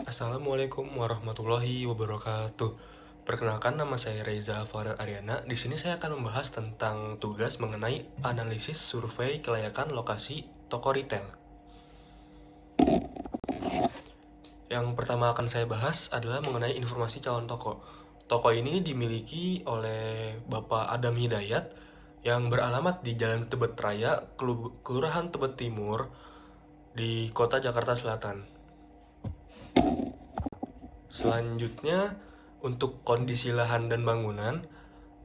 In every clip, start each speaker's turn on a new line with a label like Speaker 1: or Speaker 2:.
Speaker 1: Assalamualaikum warahmatullahi wabarakatuh. Perkenalkan, nama saya Reza Farel Ariana. Di sini saya akan membahas tentang tugas mengenai analisis survei kelayakan lokasi toko retail. Yang pertama akan saya bahas adalah mengenai informasi calon toko. Toko ini dimiliki oleh Bapak Adam Hidayat yang beralamat di Jalan Tebet Raya, Kelurahan Tebet Timur, di Kota Jakarta Selatan. Selanjutnya, untuk kondisi lahan dan bangunan,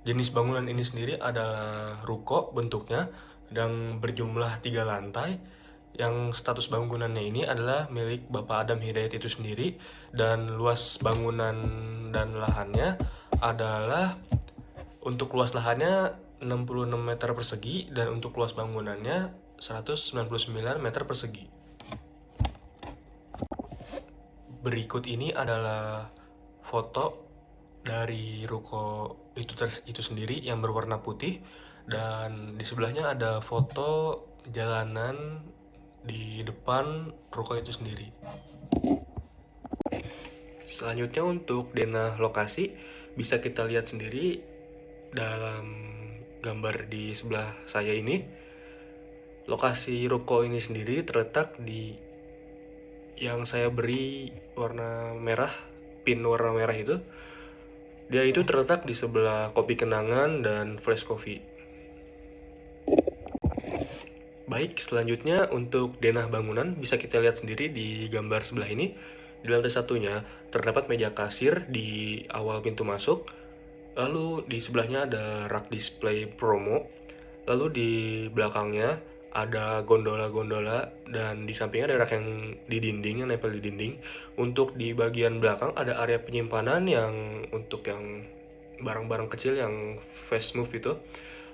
Speaker 1: jenis bangunan ini sendiri adalah ruko bentuknya dan berjumlah 3 lantai. Yang status bangunannya ini adalah milik Bapak Adam Hidayat itu sendiri, dan luas bangunan dan lahannya adalah, untuk luas lahannya 66 meter persegi dan untuk luas bangunannya 199 meter persegi. Berikut ini adalah foto dari ruko itu sendiri yang berwarna putih, dan di sebelahnya ada foto jalanan di depan ruko itu sendiri. Selanjutnya, untuk denah lokasi bisa kita lihat sendiri dalam gambar di sebelah saya ini. Lokasi ruko ini sendiri terletak di yang saya beri warna merah, pin warna merah itu. Dia itu terletak di sebelah kopi kenangan dan flash coffee. Baik, selanjutnya untuk denah bangunan bisa kita lihat sendiri di gambar sebelah ini. Di lantai satunya terdapat meja kasir di awal pintu masuk. Lalu di sebelahnya ada rak display promo. Lalu di belakangnya ada gondola-gondola, dan di sampingnya ada rak yang di dinding, yang nempel di dinding. Untuk di bagian belakang ada area penyimpanan yang untuk yang barang-barang kecil yang fast move itu.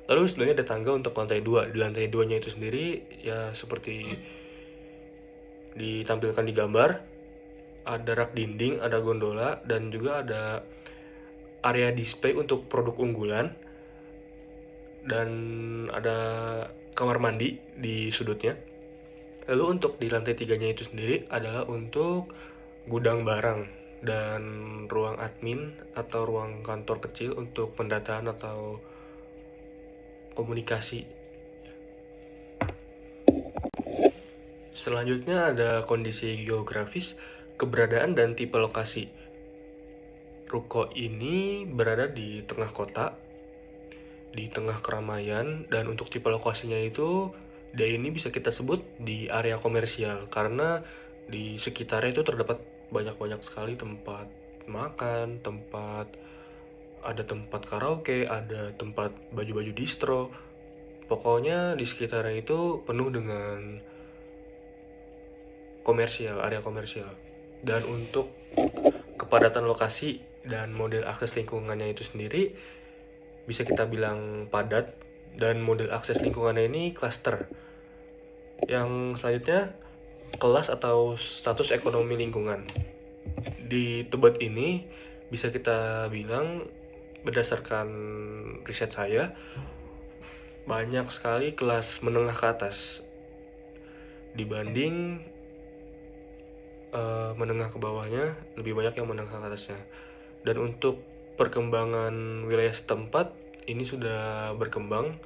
Speaker 1: Lalu sebelahnya ada tangga untuk lantai 2. Di lantai 2-nya itu sendiri ya seperti ditampilkan di gambar, ada rak dinding, ada gondola, dan juga ada area display untuk produk unggulan, dan ada kamar mandi di sudutnya. Lalu untuk di lantai 3-nya itu sendiri adalah untuk gudang barang dan ruang admin atau ruang kantor kecil untuk pendataan atau komunikasi. Selanjutnya ada kondisi geografis, keberadaan dan tipe lokasi. Ruko ini berada di tengah kota, di tengah keramaian, dan untuk tipe lokasinya itu, dia ini bisa kita sebut di area komersial karena di sekitarnya itu terdapat banyak-banyak sekali tempat makan, ada tempat karaoke, ada tempat baju-baju distro. Pokoknya di sekitarnya itu penuh dengan komersial, area komersial. Dan untuk kepadatan lokasi dan model akses lingkungannya itu sendiri bisa kita bilang padat, dan model akses lingkungannya ini cluster. Yang selanjutnya, kelas atau status ekonomi lingkungan. Di Tebet ini bisa kita bilang, berdasarkan riset saya, banyak sekali kelas menengah ke atas dibanding menengah ke bawahnya, lebih banyak yang menengah ke atasnya. Dan untuk perkembangan wilayah setempat ini sudah berkembang,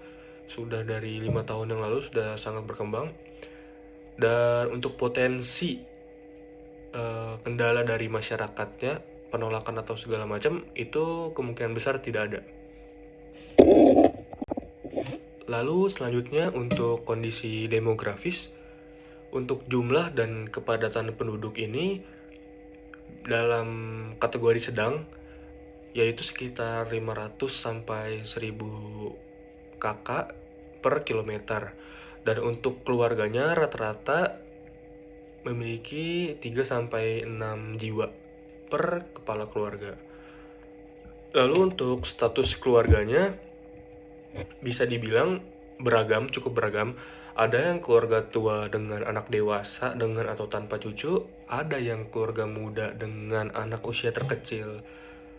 Speaker 1: sudah dari 5 tahun yang lalu sudah sangat berkembang. Dan untuk potensi kendala dari masyarakatnya, penolakan atau segala macam, itu kemungkinan besar tidak ada. Lalu selanjutnya untuk kondisi demografis, untuk jumlah dan kepadatan penduduk ini dalam kategori sedang, yaitu sekitar 500 sampai 1000 kakak per kilometer. Dan untuk keluarganya rata-rata memiliki 3 sampai 6 jiwa per kepala keluarga. Lalu untuk status keluarganya bisa dibilang beragam, cukup beragam. Ada yang keluarga tua dengan anak dewasa dengan atau tanpa cucu, ada yang keluarga muda dengan anak usia terkecil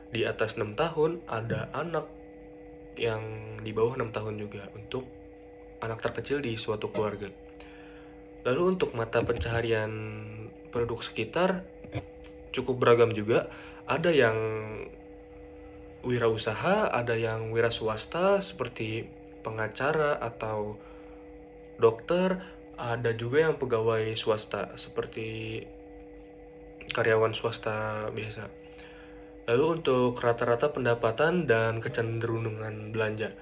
Speaker 1: di atas 6 tahun, ada anak yang di bawah 6 tahun juga untuk anak terkecil di suatu keluarga. Lalu untuk mata pencaharian penduduk sekitar, cukup beragam juga. Ada yang wirausaha, ada yang wira swasta seperti pengacara atau dokter, ada juga yang pegawai swasta seperti karyawan swasta biasa. Lalu untuk rata-rata pendapatan dan kecenderungan belanja.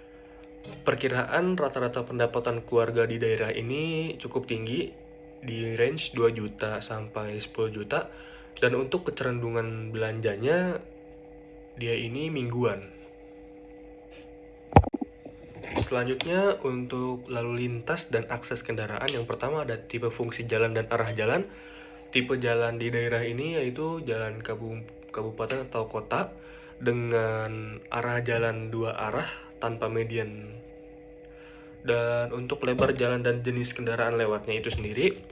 Speaker 1: Perkiraan rata-rata pendapatan keluarga di daerah ini cukup tinggi, di range 2 juta sampai 10 juta. Dan untuk kecenderungan belanjanya, dia ini mingguan. Selanjutnya untuk lalu lintas dan akses kendaraan, yang pertama ada tipe fungsi jalan dan arah jalan. Tipe jalan di daerah ini yaitu jalan kabupaten atau kota dengan arah jalan 2 arah tanpa median. Dan untuk lebar jalan dan jenis kendaraan lewatnya itu sendiri,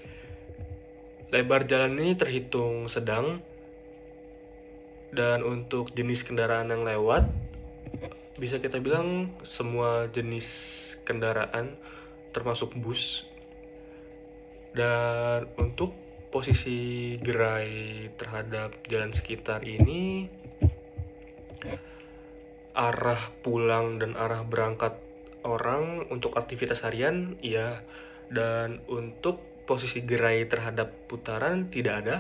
Speaker 1: lebar jalan ini terhitung sedang, dan untuk jenis kendaraan yang lewat bisa kita bilang semua jenis kendaraan termasuk bus. Dan untuk posisi gerai terhadap jalan sekitar ini, arah pulang dan arah berangkat orang untuk aktivitas harian iya, dan untuk posisi gerai terhadap putaran tidak ada.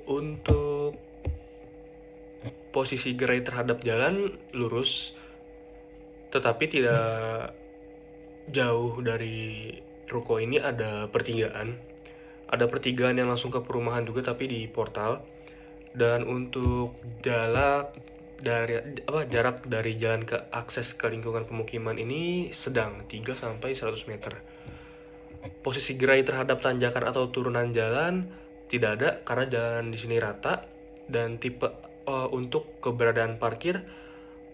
Speaker 1: Untuk posisi gerai terhadap jalan lurus, tetapi tidak jauh dari ruko ini ada pertigaan. Ada pertigaan yang langsung ke perumahan juga tapi di portal. Dan untuk jarak dari jalan ke akses ke lingkungan pemukiman ini sedang 3 sampai 100 meter. Posisi gerai terhadap tanjakan atau turunan jalan tidak ada karena jalan di sini rata. Dan tipe untuk keberadaan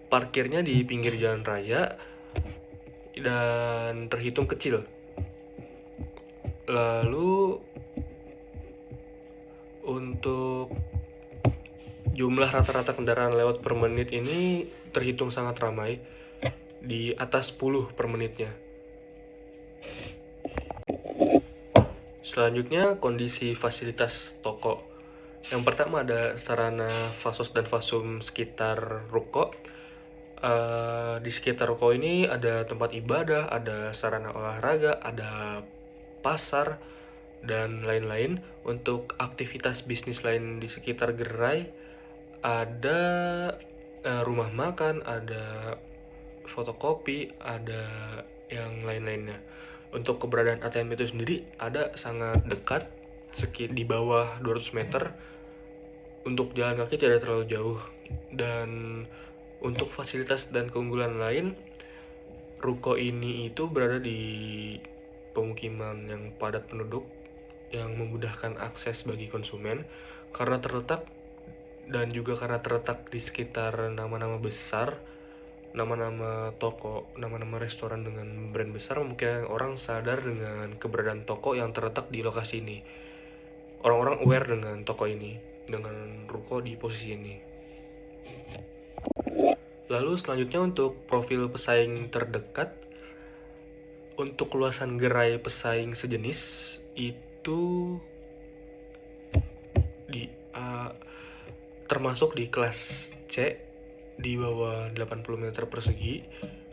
Speaker 1: parkirnya di pinggir jalan raya dan terhitung kecil. Lalu untuk jumlah rata-rata kendaraan lewat per menit ini terhitung sangat ramai, di atas 10 per menitnya. Selanjutnya kondisi fasilitas toko. Yang pertama ada sarana fasos dan fasum sekitar ruko. Di sekitar ruko ini ada tempat ibadah, ada sarana olahraga, ada pasar, dan lain-lain. Untuk aktivitas bisnis lain di sekitar gerai, ada rumah makan, ada fotokopi, ada yang lain-lainnya. Untuk keberadaan ATM itu sendiri ada sangat dekat, di bawah 200 meter. Untuk jalan kaki tidak terlalu jauh. Dan untuk fasilitas dan keunggulan lain, ruko ini itu berada di pemukiman yang padat penduduk, yang memudahkan akses bagi konsumen karena terletak di sekitar nama-nama besar, nama-nama toko, nama-nama restoran dengan brand besar. Mungkin orang sadar dengan keberadaan toko yang terletak di lokasi ini. Orang-orang aware dengan toko ini, dengan ruko di posisi ini. Lalu selanjutnya untuk profil pesaing terdekat. Untuk luasan gerai pesaing sejenis itu termasuk di kelas C, di bawah 80 meter persegi.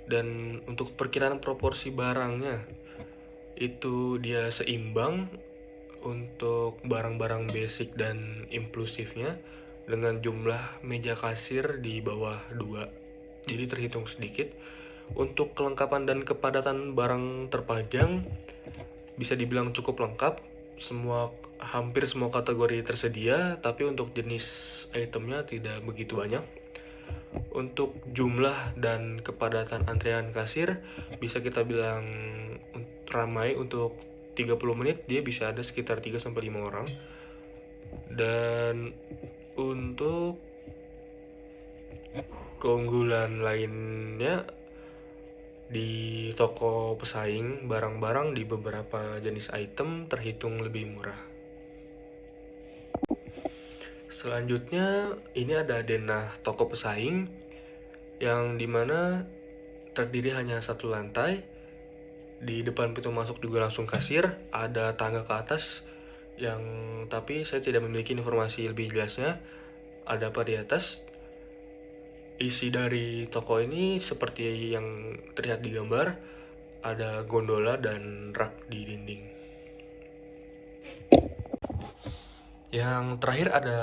Speaker 1: Dan untuk perkiraan proporsi barangnya itu dia seimbang untuk barang-barang basic dan impulsifnya, dengan jumlah meja kasir di bawah 2, jadi terhitung sedikit. Untuk kelengkapan dan kepadatan barang terpajang bisa dibilang cukup lengkap, hampir semua kategori tersedia, tapi untuk jenis itemnya tidak begitu banyak. Untuk jumlah dan kepadatan antrean kasir bisa kita bilang ramai. Untuk 30 menit dia bisa ada sekitar 3-5 orang. Dan untuk keunggulan lainnya, di toko pesaing barang-barang di beberapa jenis item terhitung lebih murah. Selanjutnya ini ada denah toko pesaing, yang dimana terdiri hanya satu lantai. Di depan pintu masuk juga langsung kasir, ada tangga ke atas yang tapi saya tidak memiliki informasi lebih jelasnya. Ada apa di atas? Isi dari toko ini seperti yang terlihat di gambar, ada gondola dan rak di dinding. Yang terakhir ada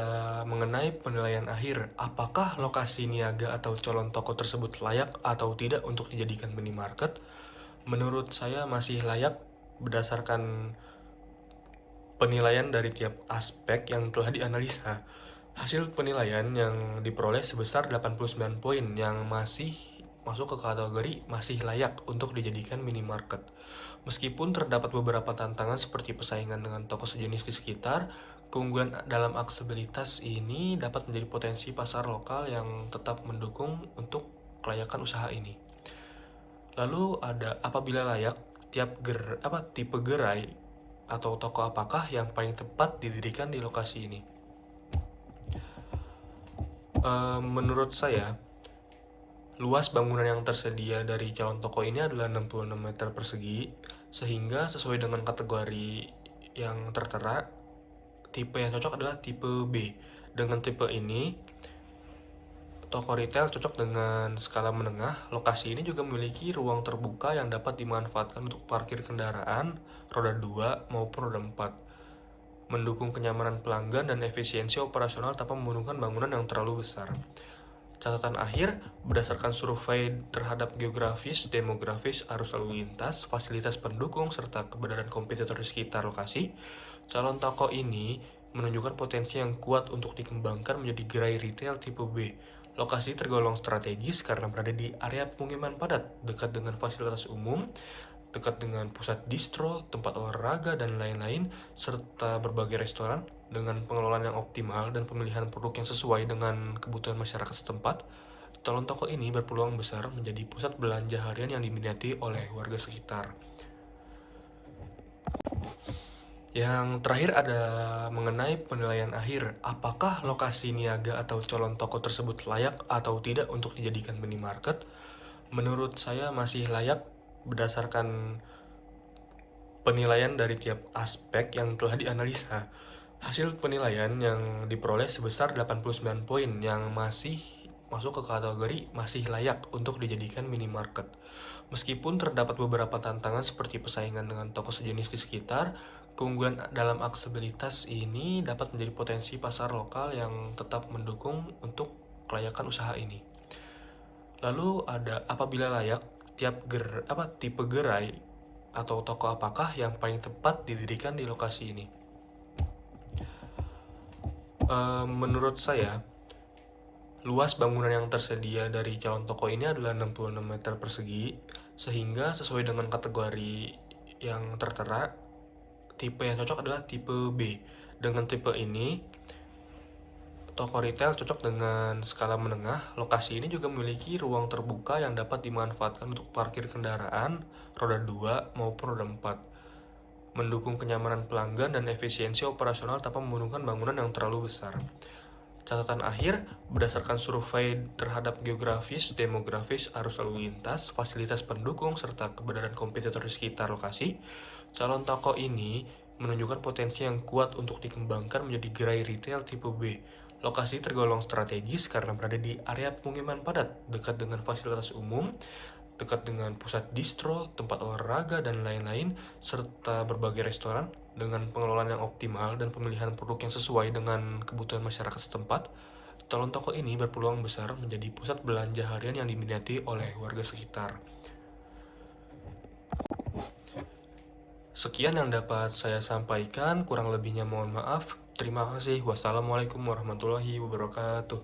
Speaker 1: mengenai penilaian akhir. Apakah lokasi niaga atau calon toko tersebut layak atau tidak untuk dijadikan minimarket? Menurut saya masih layak berdasarkan penilaian dari tiap aspek yang telah dianalisa. Hasil penilaian yang diperoleh sebesar 89 poin yang masih masuk ke kategori masih layak untuk dijadikan minimarket. Meskipun terdapat beberapa tantangan seperti persaingan dengan toko sejenis di sekitar, keunggulan dalam aksesibilitas ini dapat menjadi potensi pasar lokal yang tetap mendukung untuk kelayakan usaha ini. Lalu ada apabila layak, tipe gerai atau toko apakah yang paling tepat didirikan di lokasi ini? Menurut saya, luas bangunan yang tersedia dari calon toko ini adalah 66 meter persegi, sehingga sesuai dengan kategori yang tertera, tipe yang cocok adalah tipe B. Dengan tipe ini, toko retail cocok dengan skala menengah. Lokasi ini juga memiliki ruang terbuka yang dapat dimanfaatkan untuk parkir kendaraan roda 2 maupun roda 4, mendukung kenyamanan pelanggan dan efisiensi operasional tanpa membutuhkan bangunan yang terlalu besar. Catatan akhir, berdasarkan survei terhadap geografis, demografis, arus lalu lintas, fasilitas pendukung, serta keberadaan kompetitor di sekitar lokasi, calon toko ini menunjukkan potensi yang kuat untuk dikembangkan menjadi gerai retail tipe B. Lokasi tergolong strategis karena berada di area pemukiman padat, dekat dengan fasilitas umum, dekat dengan pusat distro, tempat olahraga, dan lain-lain, serta berbagai restoran. Dengan pengelolaan yang optimal dan pemilihan produk yang sesuai dengan kebutuhan masyarakat setempat, calon toko ini berpeluang besar menjadi pusat belanja harian yang diminati oleh warga sekitar. Yang terakhir ada mengenai penilaian akhir. Apakah lokasi niaga atau calon toko tersebut layak atau tidak untuk dijadikan minimarket? Menurut saya masih layak berdasarkan penilaian dari tiap aspek yang telah dianalisa. Hasil penilaian yang diperoleh sebesar 89 poin yang masih masuk ke kategori masih layak untuk dijadikan minimarket. Meskipun terdapat beberapa tantangan seperti persaingan dengan toko sejenis di sekitar, keunggulan dalam aksesibilitas ini dapat menjadi potensi pasar lokal yang tetap mendukung untuk kelayakan usaha ini. Lalu ada apabila layak, tipe gerai atau toko apakah yang paling tepat didirikan di lokasi ini? Menurut saya, luas bangunan yang tersedia dari calon toko ini adalah 66 meter persegi, sehingga sesuai dengan kategori yang tertera, tipe yang cocok adalah tipe B. Dengan tipe ini, toko retail cocok dengan skala menengah. Lokasi ini juga memiliki ruang terbuka yang dapat dimanfaatkan untuk parkir kendaraan roda 2 maupun roda 4, mendukung kenyamanan pelanggan dan efisiensi operasional tanpa membutuhkan bangunan yang terlalu besar. Catatan akhir, berdasarkan survei terhadap geografis, demografis, arus lalu lintas, fasilitas pendukung, serta keberadaan kompetitor di sekitar lokasi, calon toko ini menunjukkan potensi yang kuat untuk dikembangkan menjadi gerai retail tipe B. Lokasi tergolong strategis karena berada di area pemukiman padat, dekat dengan fasilitas umum, dekat dengan pusat distro, tempat olahraga, dan lain-lain, serta berbagai restoran. Dengan pengelolaan yang optimal dan pemilihan produk yang sesuai dengan kebutuhan masyarakat setempat, calon toko ini berpeluang besar menjadi pusat belanja harian yang diminati oleh warga sekitar. Sekian yang dapat saya sampaikan, kurang lebihnya mohon maaf. Terima kasih. Wassalamualaikum warahmatullahi wabarakatuh.